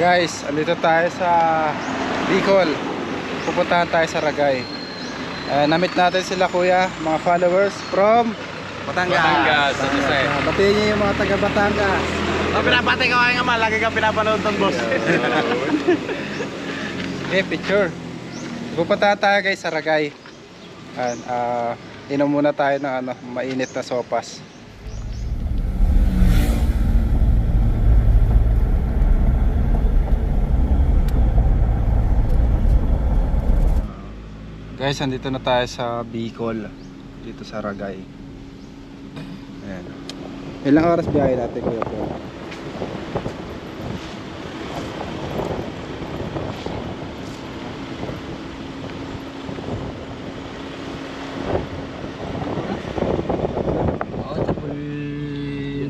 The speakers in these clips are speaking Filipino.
Guys, andito tayo sa Bicol. Pupuntahan tayo sa Ragay. Namit natin sila kuya, mga followers from Batangas, San Jose. Batiin niyo yung mga taga Batangas. Pinapati ka nga nga, lagi kang pinapanood ng boss. Okay, picture. Pupuntahan tayo guys sa Ragay. Inom muna tayo ng mainit na sopas. Guys, andito na tayo sa Bicol. Dito sa Ragay. Ayan. Ilang oras biyahe natin kuya po?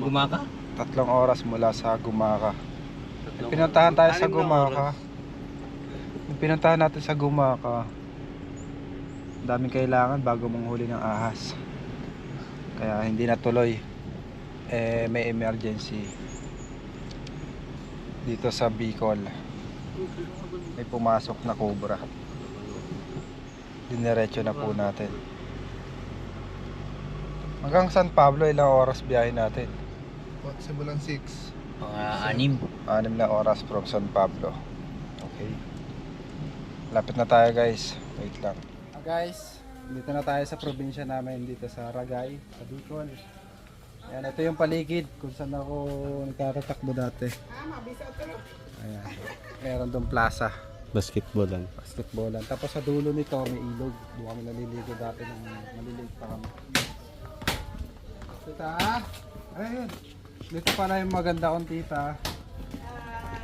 Gumaka? 3 oras mula sa Gumaka. Pinuntahan tayo sa Gumaka. Yung pinuntahan natin sa Gumaka, daming kailangan bago manghuli ng ahas. Kaya hindi natuloy. May emergency dito sa Bicol. May pumasok na cobra. Dinerecho na po natin. Hanggang San Pablo, ilang oras biyahe natin? Simulan 6. Mga 6. 6 na oras from San Pablo. Okay. Lapit na tayo guys. Wait lang. Guys, dito na tayo sa probinsya namin dito sa Ragay, sa Bicol. Ayan, ito yung paligid kung saan ako nagtatatakbo dati. Ayan. Meron doon plaza. Basketballan. Basketballan. Tapos sa dulo nito may ilog. Doon kami naliligo dati nung maliliit pa kami. Tita, ayun. Dito pala yung maganda kong tita.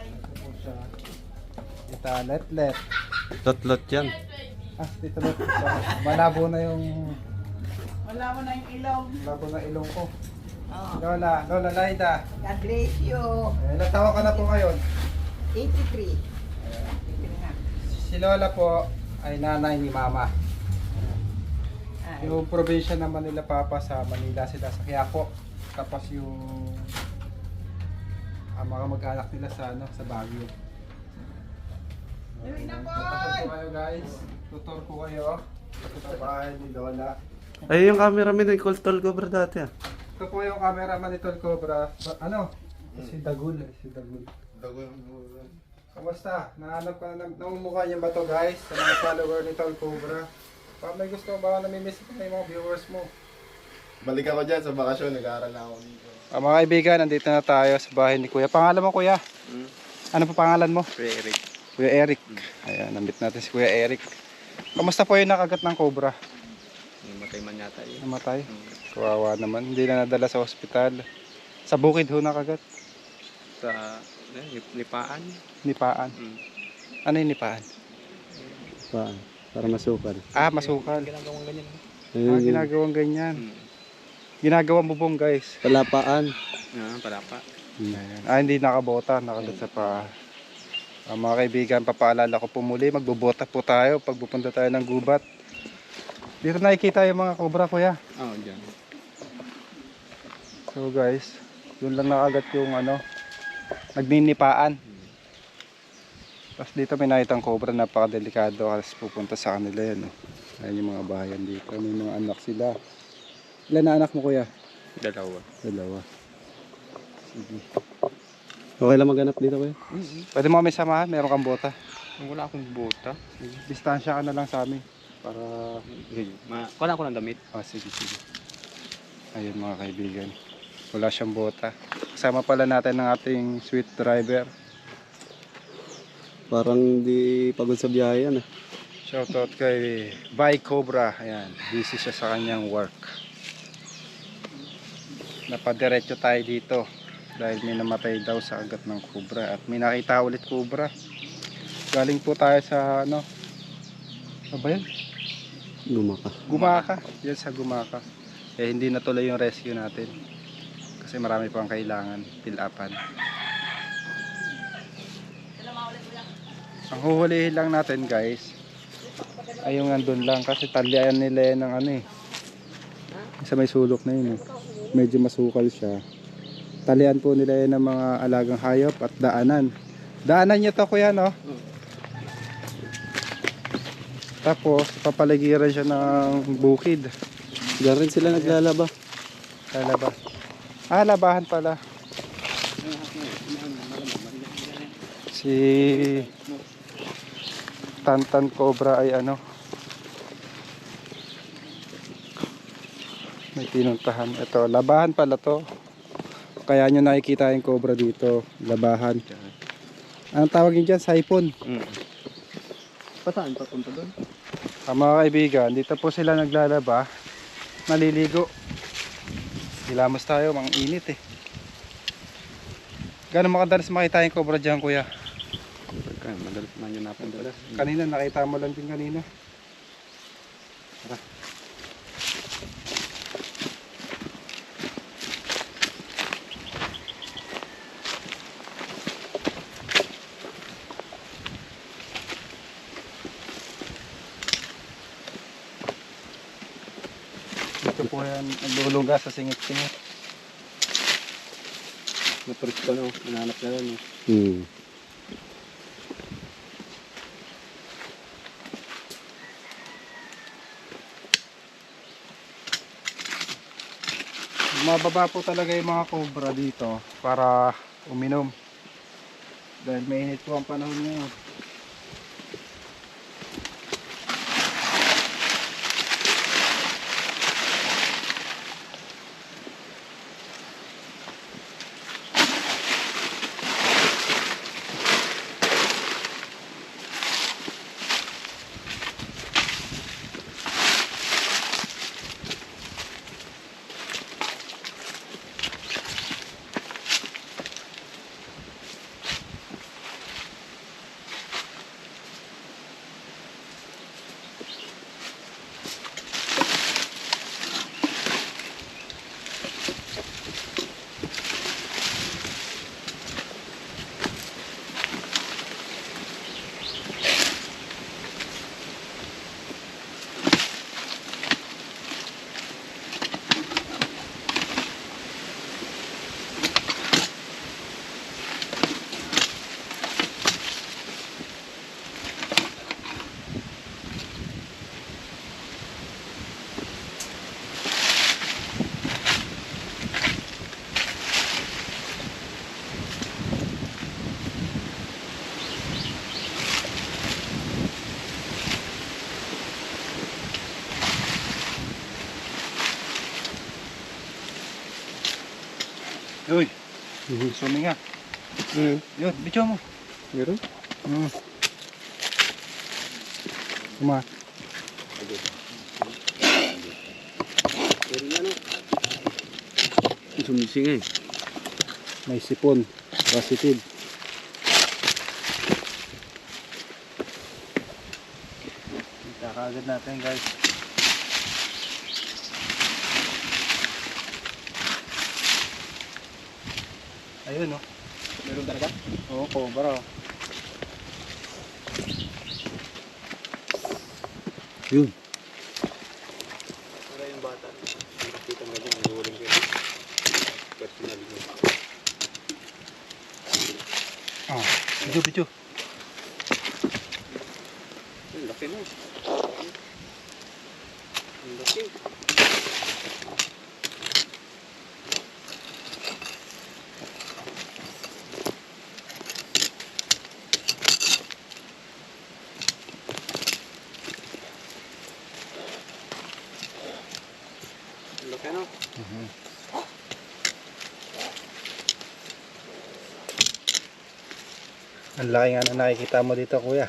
Ito po siya. Tita Letlet. Lot yan. Tita Let. Malabo na yung Wala mo na yung ilong. malabo na ilong ko. Oh. Lola Laida. God bless you. Ilang taon ka na po ngayon? 83. 83 nga. Si Lola po ay nanay ni Mama. Ay, Yung probinsya naman nila Papa sa Manila sila sa Quiapo. Tapos yung mga mag-anak nila sa sa Baguio. Tutor ko kayo guys. Tutor ko kayo. Sa bahay ni Lola. Ay, yung cameraman ng Coltol Cobra dati ah. Ito po yung cameraman ni Tol Cobra. Si Dagul. Si Dagul. Kamusta? Nahanap ka na namumukha niya ba to guys? Sa mga follower ni Tol Cobra. May gusto mo ba namimiss ka na yung mga viewers mo? Balik ako dyan sa bakasyon, nag-aaral na ako dito. Mga kaibigan, nandito na tayo sa bahay ni Kuya. Pangalan mo Kuya? Ano pa pangalan mo? Kuya Eric. Kuya Eric. Ayan, nambit natin si Kuya Eric. Kamusta po yung nakagat ng cobra? Namatay man yata yun. Namatay? Kawawa naman. Hindi na nadala sa ospital. Sa bukid ho nakagat? Sa Nipaan. Nipaan. Ano yung nipaan? Para masukal. Masukal. Ginagawang ganyan. Ginagawang ganyan. Ginagawang bubong guys. Palapaan. Palapa. Ayan. Hindi nakabota. Nakagat sa paa. Mga kaibigan, papaalala ko po muli. Magbubota po tayo pag pupunta tayo ng gubat. Dito nakikita yung mga cobra Kuya. Oo, dyan. So guys, yun lang nakagat yung nagninipaan. Tapos dito may nakitang cobra, napakadelikado kasi pupunta sa kanila yan. Ayan yung mga bahayan dito. May mga anak sila. Ilan na anak mo Kuya? Dalawa. Sige. Okay lang maghanap dito kuya? Pwede mo kami samahan? Meron kang bota? Wala akong buta. Distansya ka na lang sa amin. Para... Wala ko ng damit. Sige. Ayun mga kaibigan. Wala siyang bota. Kasama pala natin ng ating sweet driver. Parang di pagod sa biyahe yan ah. Shoutout kay Bike Cobra. Ayan, busy siya sa kanyang work. Napadiretso tayo dito dahil may namatay daw sa agat ng cobra at may nakita ulit cobra. Galing po tayo sa ano ba yun? Gumaka. Yan sa Gumaka. Hindi natuloy yung rescue natin kasi marami pang kailangan pilapan. Ang huhulihin lang natin guys ay yung andun lang kasi talian nila yan ng sa may sulok na yun medyo masukal siya. Talian po nila yan ng mga alagang hayop at daanan Daanan niyo to kuya, no? Tapos papaligiran siya ng bukid. Diyan rin sila naglalaba. Lalaba. Ah, labahan pala. Si Tantan Cobra ay ano? May pinuntahan. Ito, labahan pala to. Kaya nyo nakikita yung cobra dito. Labahan. Anong tawag nyo dyan? Saipon. Pasaan papunta doon? Mga kaibigan, dito po sila naglalaba. Naliligo. Hilamos tayo, mang init eh. Gano'n makadalas makita yung cobra dyan, kuya? Madalas man yun napunta. Kanina, nakita mo lang din kanina. Tara. Dito po yan, nagluluga sa singit-singit. Napuris ko, no? Nananap na lang, no? Hmm. Mababa po talaga yung mga cobra dito para uminom. Dahil mainit po ang panahon ngayon. Uy, swimming nga. Yun, bityo mo. Meron? Kuma. Sumising eh. May sipon. Positive. Kakaagad natin guys. Ayun oh. Meron talaga? Oo, cobra. Yun. Para yung bata. Nakikita nga dyan, nahuling ko yun. Personal mo. Ah, bityo, bityo. Ang laki mo. Ang laki. Ang laki, no? Ang laki nga na nakikita mo dito, kuya.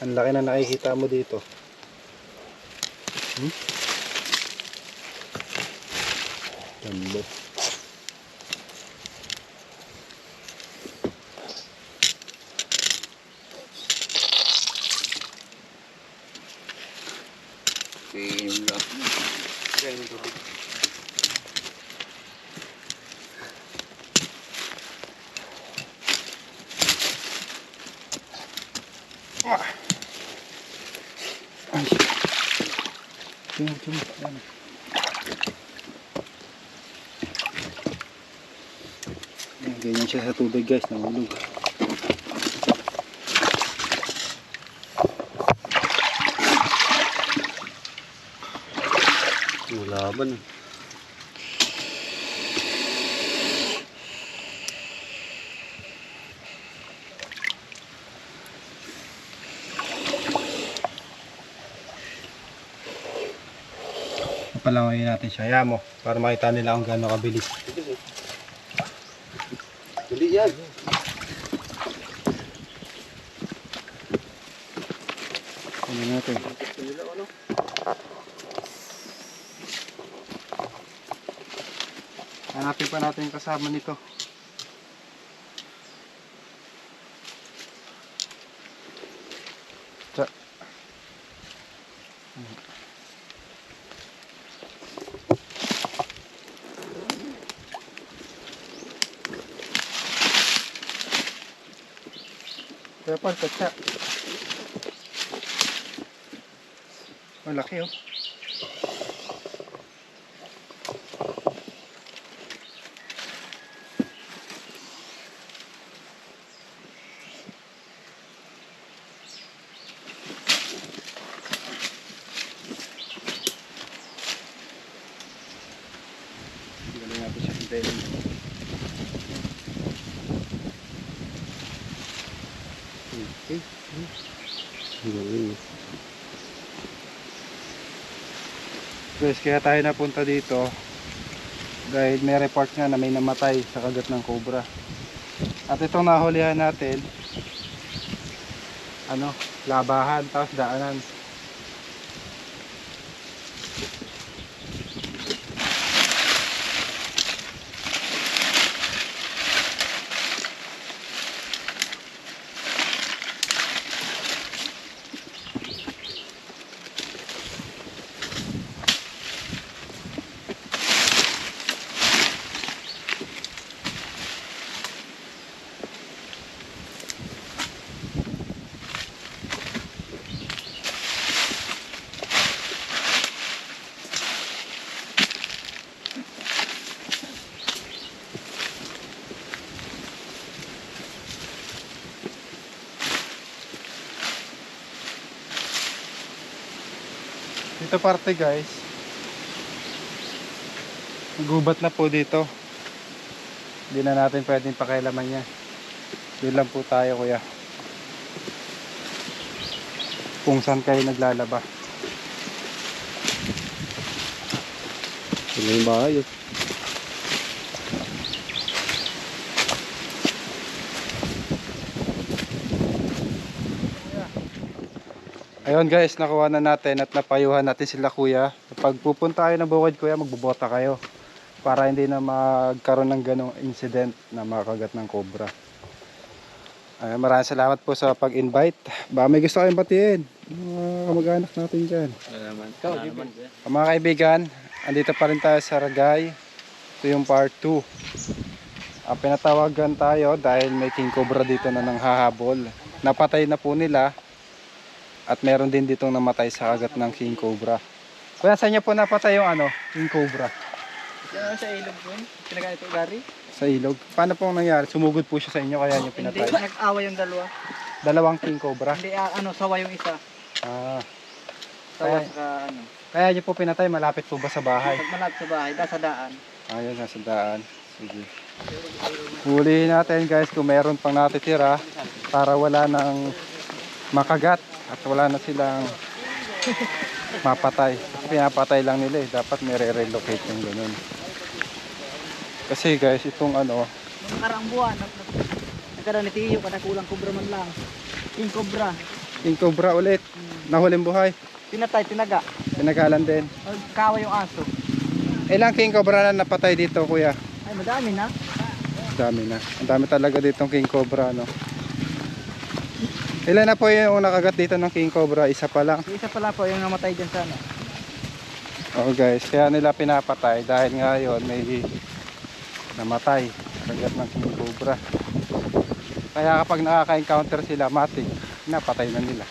Ang laki na nakikita mo dito. Tambo. Yung laki. Kaya yung tubig. Ay. Tingnan, tingnan. Ayan. Ayan, ganyan siya sa tubig guys, nahulog. Laban. Papalangoyin natin siya. Hayaan mo. Para makita nila kung gaano kabilis. Dali yan. Ano natin? Hanapin pa natin yung kasama nito. Tsa. Dapat tsa. Malaki oh. Galing natin siya hintayin. Okay. Galing. Guys, kaya tayo napunta dito dahil may report nga na may namatay sa kagat ng cobra. At itong nahulihan natin, labahan, tapos daanan. Dito parte guys, gubat na po dito. Hindi na natin pwedeng pakialaman niya. Doon lang po tayo kuya, kung saan kayo naglalaba. Ito yung bahay. Oh. Ayun guys, nakuha na natin at napayuhan natin sila kuya. Pag pupunta kayo ng bukid kuya, magbubota kayo para hindi na magkaroon ng ganong incident na makagat ng cobra. Maraming salamat po sa pag-invite. Baka may gusto kayong batiin, mga kamag-anak natin dyan. Mga kaibigan, andito pa rin tayo sa Ragay. Ito yung part 2. Pinatawagan tayo dahil may king cobra dito na nanghahabol. Napatay na po nila. At meron din ditong namatay sa kagat ng king cobra. Kuya, saan niyo po napatay yung king cobra? Sa ilog po yun. Pinaganito gari. Sa ilog. Paano pong nangyari? Sumugod po siya sa inyo kaya niyo Hindi, pinatay? nag-away yung dalawa. Dalawang king cobra? Hindi, sawa yung isa. Ah, Sawa Kaya- sa kaya niyo po pinatay, malapit po ba sa bahay? Pag malapit sa bahay, sa daan. Ayun, nasa daan. Sige. Hulihin natin guys kung meron pang natitira para wala nang makagat at wala na silang mapatay. Pinapatay lang nila eh. Dapat may re-relocate yung ganun. Kasi guys, itong Nung nakaraang buwan, nagkaroon ni Tiyo, kada kulang cobra man lang. King cobra. king cobra ulit. Nahuling buhay. Pinatay, tinaga. Pinagalan din. Kawa yung aso. Ilang king cobra na napatay dito kuya? Ay, madami na. Dami na. Ang dami talaga ditong king cobra no. Ilan na po yung nakagat dito ng king cobra? Isa pa lang. Yung isa pala po, yung namatay dyan sa Oh guys, kaya nila pinapatay dahil ngayon may namatay kagat ng king cobra. Kaya kapag nakaka-encounter sila, matik, napatay na nila.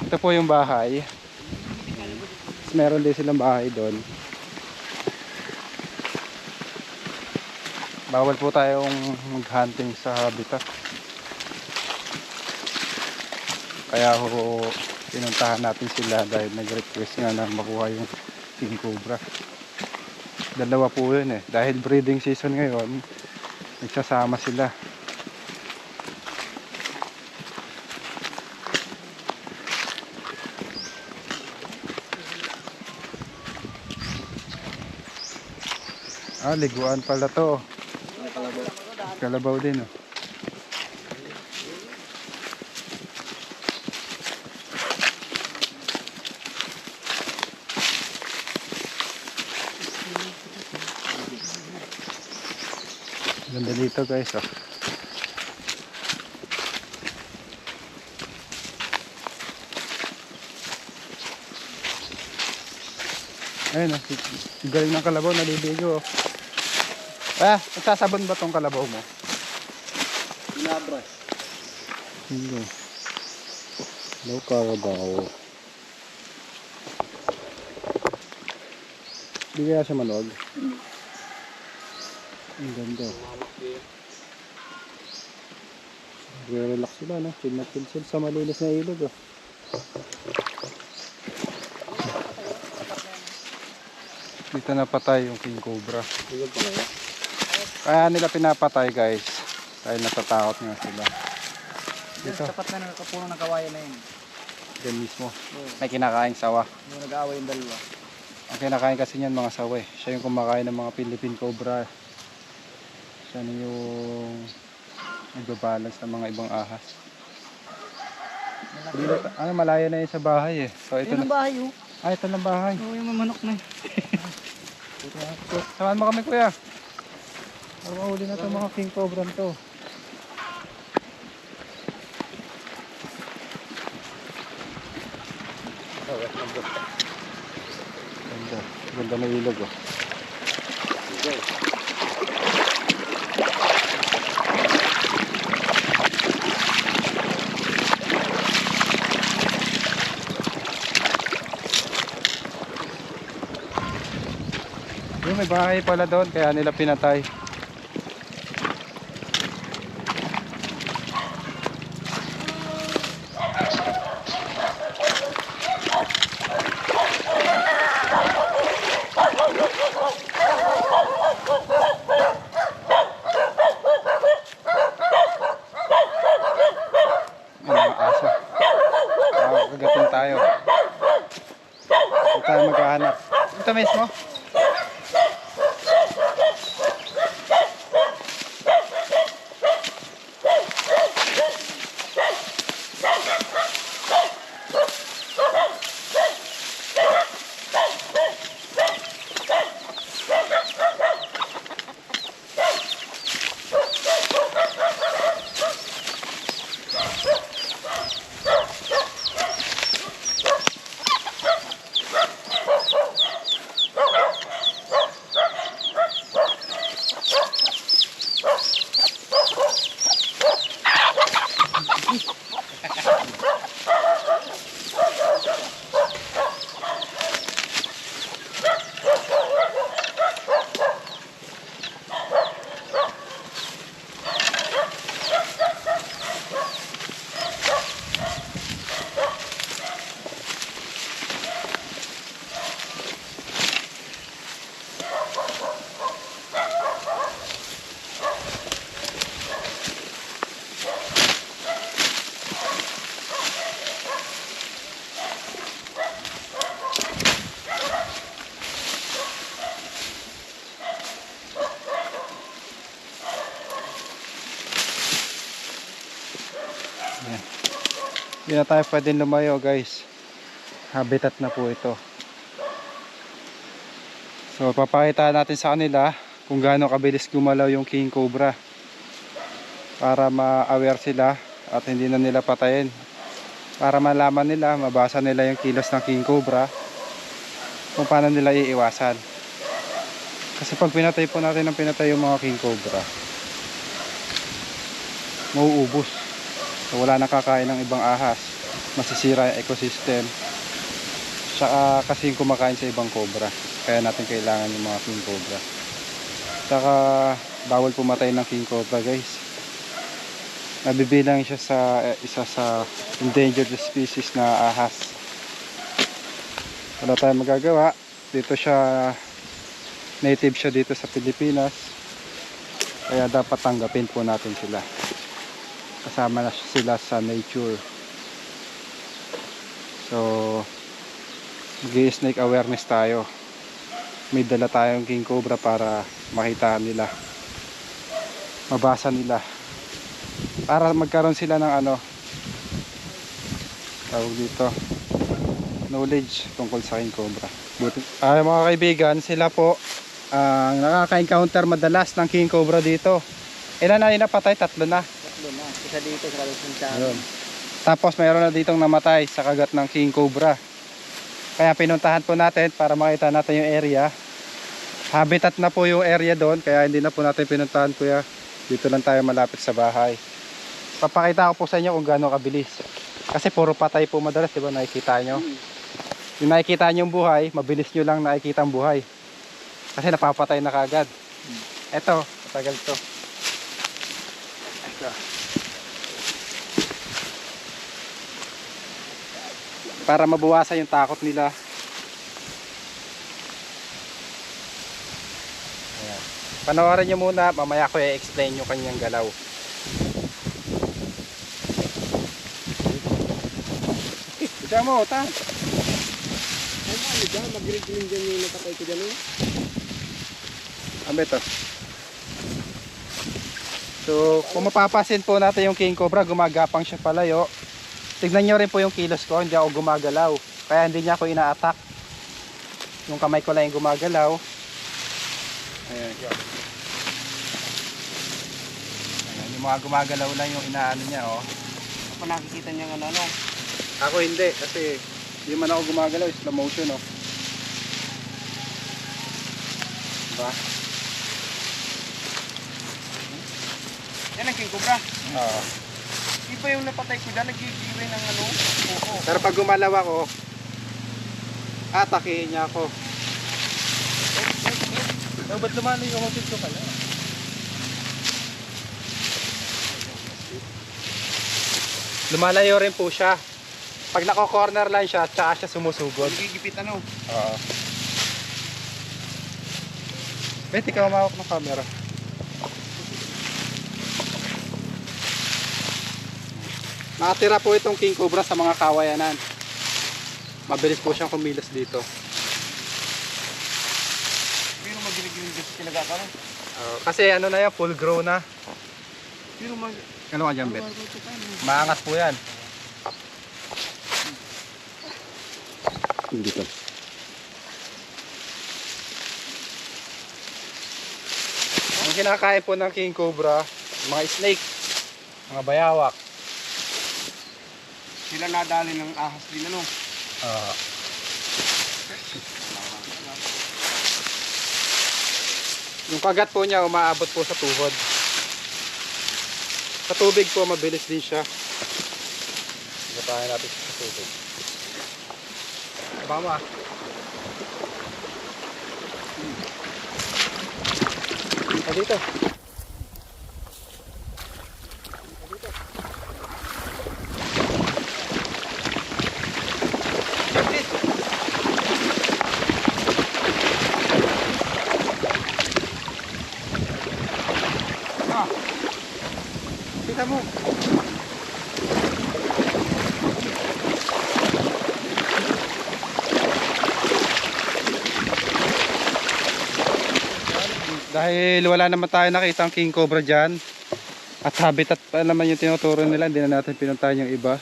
Ito po yung bahay. Meron din silang bahay doon. Bawal po tayong mag-hunting sa habitat. Kaya ho, Pinuntahan natin sila dahil nag-request nga na makuha yung king cobra. Dalawa po yun eh. Dahil breeding season ngayon, nagsasama sila. Liguan pala to. Kalabaw din oh. Ganda dito guys oh. Ayun oh, galing ng kalabaw, naliligo oh. Nagsasabon ba tong kalabaw mo? Binabras. Hindi. No kalabaw. Hindi kaya siya manog? Ang ganda. Relax sila no? Chill na chill sila sa malinis na ilog oh. Dito na patay yung king cobra. Kaya nila pinapatay guys. Dahil natatakot nga sila. Dito. Tapat na nakapuno ng kawayan na yun. Yan mismo. May kinakain sawa. Yung nag-aaway yung dalawa. Ang kinakain kasi niyan mga sawa eh. Siya yung kumakain ng mga Philippine cobra. Siya na yung nagbabalance ng mga ibang ahas. Malaya na yun sa bahay eh. So ito Ayun ang na. bahay oh. Ito lang bahay. Oo, yung manok na yun. Samahan mo kami kuya. Para mahuli na itong mga king cobra to. Ganda. Ganda na ilog oh. Yung may bahay pala doon kaya nila pinatay. Mga aso. Kagatin tayo. Hindi tayo maghahanap. Ito mismo. Hindi na tayo pwedeng lumayo guys. Habitat na po ito. So papakita natin sa kanila kung gaano kabilis gumalaw yung king cobra. Para ma-aware sila at hindi na nila patayin. Para malaman nila, mabasa nila yung kilos ng king cobra. Kung paano nila iiwasan. Kasi pag pinatay po natin ng pinatay yung mga king cobra, mauubos. So wala nang kakain ng ibang ahas, masisira yung ecosystem. Saka kasi yung kumakain sa ibang cobra, kaya natin kailangan yung mga king cobra. Saka bawal pumatay ng king cobra guys. Nabibilang siya sa isa sa endangered species na ahas. Wala tayong magagawa. Dito siya, native siya dito sa Pilipinas. Kaya dapat tanggapin po natin sila. Kasama na sila sa nature. So, mag-snake awareness tayo. May dala tayong king cobra para makita nila. Mabasa nila. Para magkaroon sila ng ano, tawag dito, knowledge tungkol sa king cobra. Mga kaibigan, sila po ang nakaka-encounter madalas ng king cobra dito. Ilan na napatay? 3 na. 3 na. Isa dito sa Kalusunta. Ayun. Tapos mayroon na ditong namatay sa kagat ng king cobra. Kaya pinuntahan po natin para makita natin yung area. Habitat na po yung area doon, kaya hindi na po natin pinuntahan, kuya. Dito lang tayo malapit sa bahay. Papakita ko po sa inyo kung gaano kabilis. Kasi puro patay po madalas, di ba? Nakikita nyo. Yung nakikita nyo yung buhay, mabilis nyo lang nakikita ang buhay. Kasi napapatay na kagad. Eto, matagal to. Eto. Para mabawasan yung takot nila. Ayan. Panoorin nyo muna, mamaya ko i-explain yung kanyang galaw. Diyan mo, ta. Ano dyan? Mag-green dyan yung napatay ko dyan eh. Ano ito? So, kung mapapasin po natin yung king cobra, gumagapang siya palayo. Tignan nyo rin po yung kilos ko, hindi ako gumagalaw. Kaya hindi niya ako ina-attack. Yung kamay ko lang yung gumagalaw. Ayan. Ayan, yung mga gumagalaw lang yung inaano niya, oh. Ako nakikita niya ng ano. Ako hindi, kasi hindi man ako gumagalaw, slow motion, oh. Diba? Yan ang king cobra. Oo. Iba yung napatay ko dyan, nagkikiwi ng ano. Oo. Pero pag gumalaw ako, atakihin niya ako. Oh, ba't lumano yung umapit ko pala? Lumalayo rin po siya. Pag nako-corner lang siya, tsaka siya sumusugod. Nagigipit ano. Oo. Bet, ikaw umawak ng camera. Nakatira po itong king cobra sa mga kawayanan. Mabilis po siyang kumilos dito. Pero magilig-gilig dito sila gagawin. Kasi ano na yan, full grown na. Pero mag... Ano ka dyan, Bet? Maangas po yan. Dito. Ang kinakain po ng king cobra, mga snake, mga bayawak. Sila nadali ng ahas din ano. Yung kagat po niya umaabot po sa tuhod. Sa tubig po mabilis din siya. Gatahin natin siya sa tubig. Bama. Dito. Kita mo. Dahil wala naman tayo nakitang king cobra dyan, at habitat pa naman yung tinuturo nila, hindi na natin pinuntahan yung iba.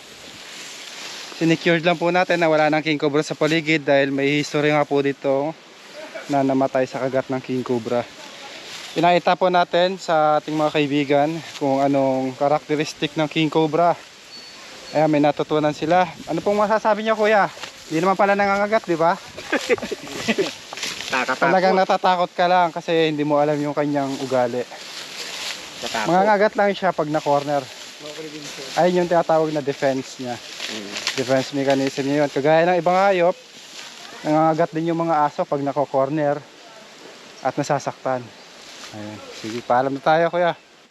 Sinecured lang po natin na wala ng king cobra sa paligid dahil may history nga po dito na namatay sa kagat ng king cobra. Pinakita po natin sa ating mga kaibigan kung anong karakteristik ng king cobra. Ayan, may natutunan sila. Ano pong masasabi niyo, kuya? Hindi naman pala nangangagat, di ba? Talagang natatakot ka lang kasi hindi mo alam yung kanyang ugali. Mangangagat lang siya pag na-corner. Ayun yung tinatawag na defense niya. Defense mechanism niya yun. Kagaya ng ibang hayop, nangangagat din yung mga aso pag nako-corner at nasasaktan. Ayun. Sige, paalam na tayo, kuya.